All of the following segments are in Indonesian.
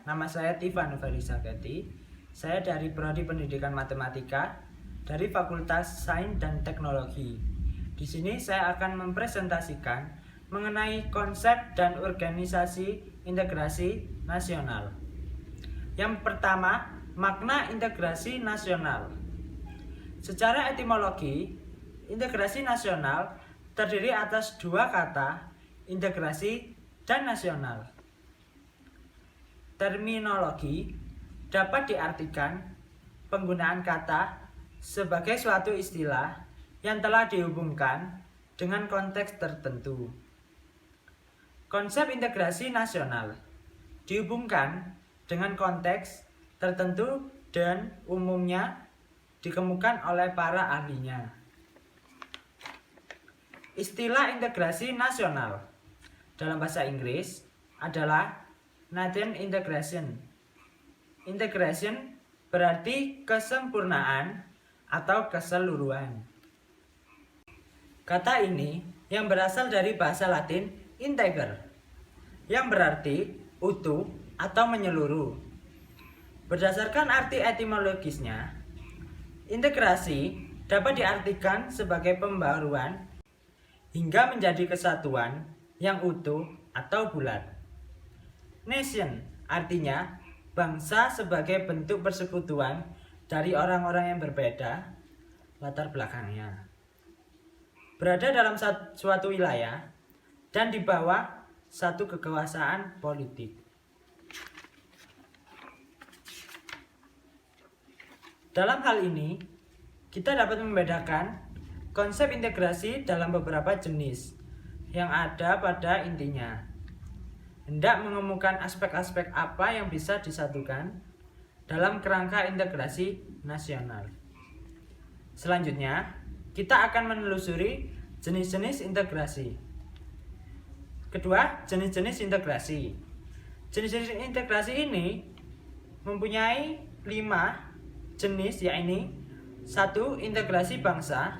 Nama saya Tifa Nuvarisa Gati. Saya dari Prodi Pendidikan Matematika dari Fakultas Sains dan Teknologi. Di sini saya akan mempresentasikan mengenai konsep dan organisasi integrasi nasional. Yang pertama, makna integrasi nasional. Secara etimologi, integrasi nasional terdiri atas dua kata, integrasi dan nasional. Terminologi dapat diartikan penggunaan kata sebagai suatu istilah yang telah dihubungkan dengan konteks tertentu. Konsep integrasi nasional dihubungkan dengan konteks tertentu dan umumnya dikemukakan oleh para ahlinya. Istilah integrasi nasional dalam bahasa Inggris adalah Nation Integration. Integration berarti kesempurnaan atau keseluruhan. Kata ini yang berasal dari bahasa Latin integer, yang berarti utuh atau menyeluruh. Berdasarkan arti etimologisnya, integrasi dapat diartikan sebagai pembaruan hingga menjadi kesatuan yang utuh atau bulat. Nation artinya bangsa sebagai bentuk persekutuan dari orang-orang yang berbeda latar belakangnya, berada dalam suatu wilayah dan di bawah satu kekuasaan politik. Dalam hal ini, kita dapat membedakan konsep integrasi dalam beberapa jenis yang ada pada intinya. Hendak mengemukakan aspek-aspek apa yang bisa disatukan dalam kerangka integrasi nasional. Selanjutnya, kita akan menelusuri jenis-jenis integrasi. Kedua, jenis-jenis integrasi. Jenis-jenis integrasi ini mempunyai 5 jenis, yaitu 1. Integrasi bangsa,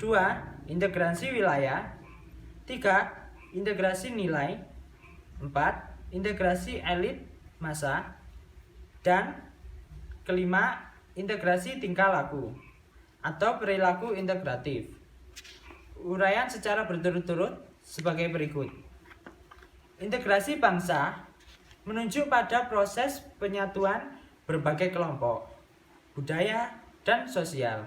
2. Integrasi wilayah, 3. Integrasi nilai, 4. Integrasi elit massa, dan kelima, integrasi tingkah laku atau perilaku integratif. Uraian secara berturut-turut sebagai berikut. Integrasi bangsa menunjuk pada proses penyatuan berbagai kelompok, budaya, dan sosial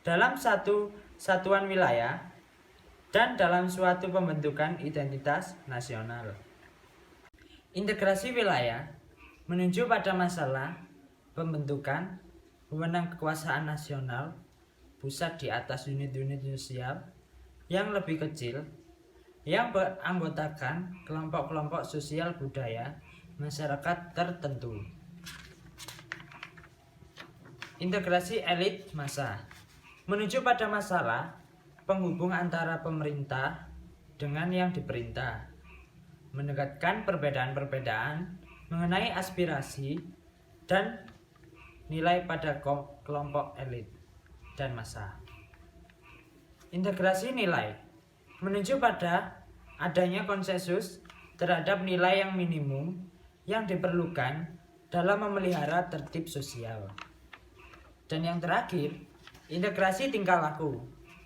dalam satu satuan wilayah dan dalam suatu pembentukan identitas nasional. Integrasi wilayah menunjuk pada masalah pembentukan wewenang kekuasaan nasional pusat di atas unit-unit sosial yang lebih kecil yang beranggotakan kelompok-kelompok sosial budaya masyarakat tertentu. Integrasi elit massa menunjuk pada masalah penghubung antara pemerintah dengan yang diperintah, mendekatkan perbedaan-perbedaan mengenai aspirasi dan nilai pada kelompok elit dan massa. Integrasi nilai menunjuk pada adanya konsensus terhadap nilai yang minimum yang diperlukan dalam memelihara tertib sosial. Dan yang terakhir, integrasi tingkah laku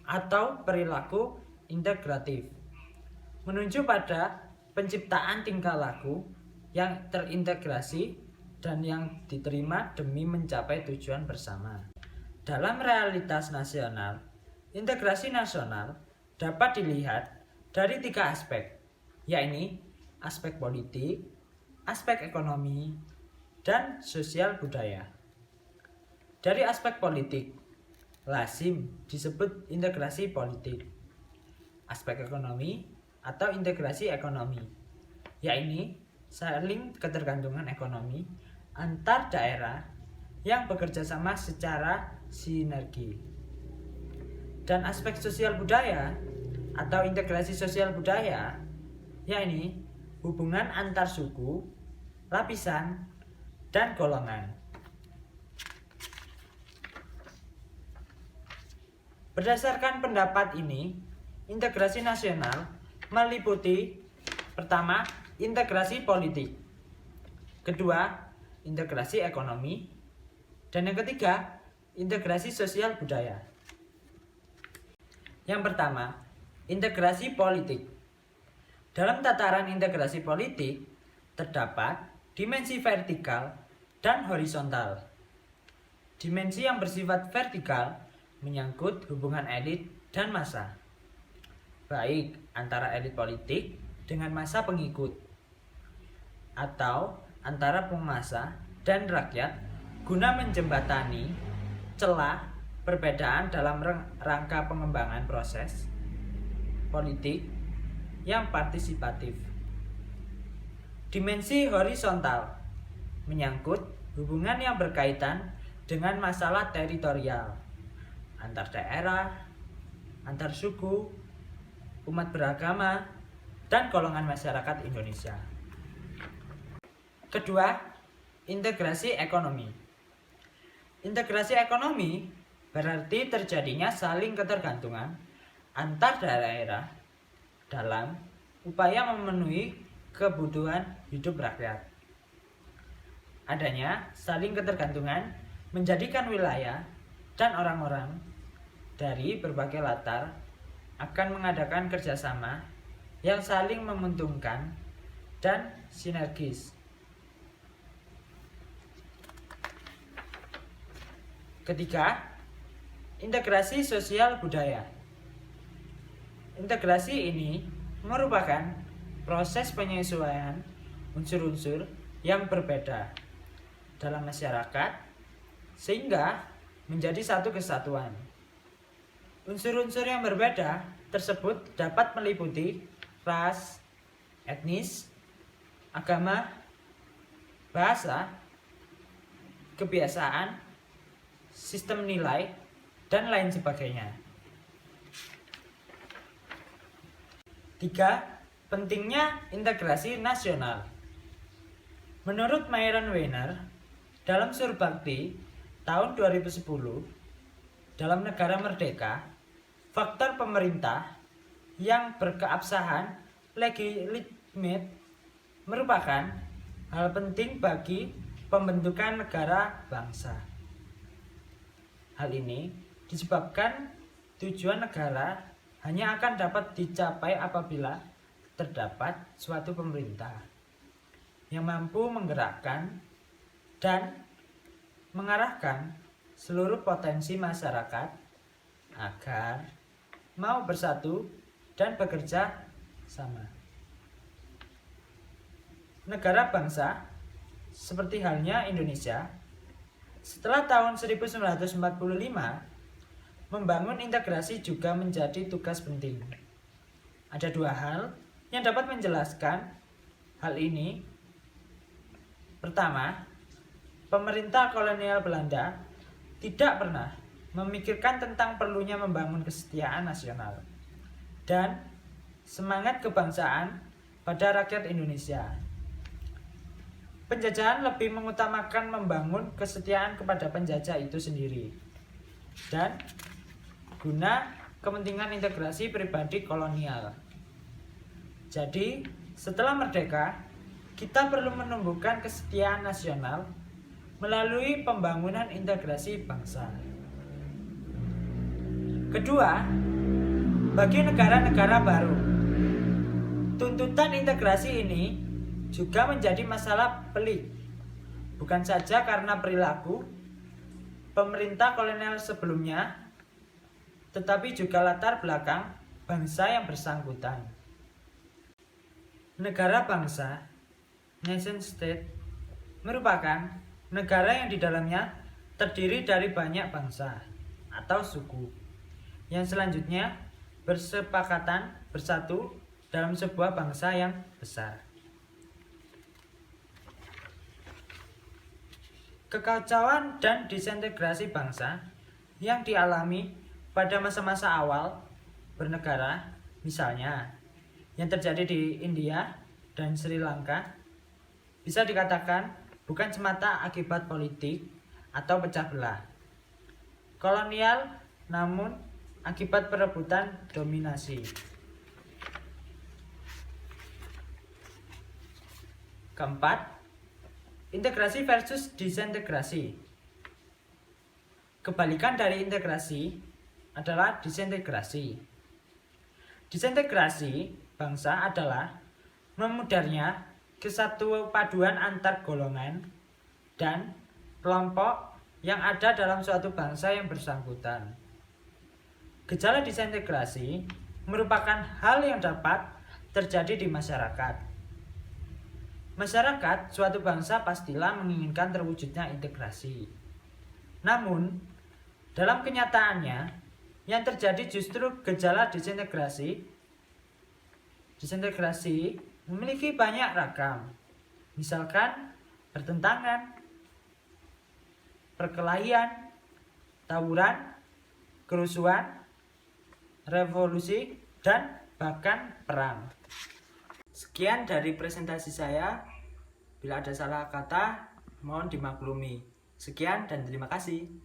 atau perilaku integratif menunjuk pada penciptaan tingkah laku yang terintegrasi dan yang diterima demi mencapai tujuan bersama. Dalam realitas nasional, integrasi nasional dapat dilihat dari 3 aspek, yaitu aspek politik, aspek ekonomi, dan sosial budaya. Dari aspek politik, lazim disebut integrasi politik. Aspek ekonomi atau integrasi ekonomi, yaitu saling ketergantungan ekonomi antar daerah yang bekerja sama secara sinergi. Dan aspek sosial budaya atau integrasi sosial budaya, yaitu hubungan antar suku, lapisan, dan golongan. Berdasarkan pendapat ini, integrasi nasional meliputi pertama, integrasi politik. Kedua, integrasi ekonomi. Dan yang ketiga, integrasi sosial budaya. Yang pertama, integrasi politik. Dalam tataran integrasi politik, terdapat dimensi vertikal dan horizontal. Dimensi yang bersifat vertikal menyangkut hubungan elit dan massa, baik antara elit politik dengan massa pengikut, atau antara penguasa dan rakyat guna menjembatani celah perbedaan dalam rangka pengembangan proses politik yang partisipatif. Dimensi horizontal menyangkut hubungan yang berkaitan dengan masalah teritorial, antar daerah, antar suku, umat beragama, dan golongan masyarakat Indonesia. Kedua, integrasi ekonomi. Integrasi ekonomi berarti terjadinya saling ketergantungan antar daerah dalam upaya memenuhi kebutuhan hidup rakyat. Adanya saling ketergantungan menjadikan wilayah dan orang-orang dari berbagai latar akan mengadakan kerjasama yang saling menguntungkan dan sinergis. Ketiga, integrasi sosial budaya. Integrasi ini merupakan proses penyesuaian unsur-unsur yang berbeda dalam masyarakat sehingga menjadi satu kesatuan. Unsur-unsur yang berbeda tersebut dapat meliputi ras, etnis, agama, bahasa, kebiasaan, sistem nilai, dan lain sebagainya. 3. Pentingnya integrasi nasional. Menurut Myron Weiner, dalam Surbakti tahun 2010, dalam negara merdeka, faktor pemerintah yang berkeabsahan legitimate merupakan hal penting bagi pembentukan negara bangsa. Hal ini disebabkan tujuan negara hanya akan dapat dicapai apabila terdapat suatu pemerintah yang mampu menggerakkan dan mengarahkan seluruh potensi masyarakat agar mau bersatu dan bekerja sama. Negara bangsa seperti halnya Indonesia setelah tahun 1945, membangun integrasi juga menjadi tugas penting. Ada dua hal yang dapat menjelaskan hal ini. Pertama, pemerintah kolonial Belanda tidak pernah memikirkan tentang perlunya membangun kesetiaan nasional dan semangat kebangsaan pada rakyat Indonesia. Penjajahan lebih mengutamakan membangun kesetiaan kepada penjajah itu sendiri dan guna kepentingan integrasi pribadi kolonial. Jadi, setelah merdeka, kita perlu menumbuhkan kesetiaan nasional melalui pembangunan integrasi bangsa. Kedua, bagi negara-negara baru, tuntutan integrasi ini juga menjadi masalah pelik, bukan saja karena perilaku pemerintah kolonial sebelumnya, tetapi juga latar belakang bangsa yang bersangkutan. Negara bangsa, nation state, merupakan negara yang di dalamnya terdiri dari banyak bangsa atau suku, yang selanjutnya bersepakatan bersatu dalam sebuah bangsa yang besar. Kekacauan dan disintegrasi bangsa yang dialami pada masa-masa awal bernegara, misalnya yang terjadi di India dan Sri Lanka, bisa dikatakan bukan semata akibat politik atau pecah belah kolonial, namun akibat perebutan dominasi. Keempat, Integrasi versus disintegrasi. Kebalikan dari integrasi adalah disintegrasi. Disintegrasi bangsa adalah memudarnya kesatupaduan antar golongan dan kelompok yang ada dalam suatu bangsa yang bersangkutan. Gejala disintegrasi merupakan hal yang dapat terjadi di masyarakat. Masyarakat suatu bangsa pastilah menginginkan terwujudnya integrasi. Namun, dalam kenyataannya, yang terjadi justru gejala disintegrasi. Disintegrasi memiliki banyak ragam, misalkan pertentangan, perkelahian, tawuran, kerusuhan, revolusi, dan bahkan perang. Sekian dari presentasi saya. Bila ada salah kata, mohon dimaklumi. Sekian dan terima kasih.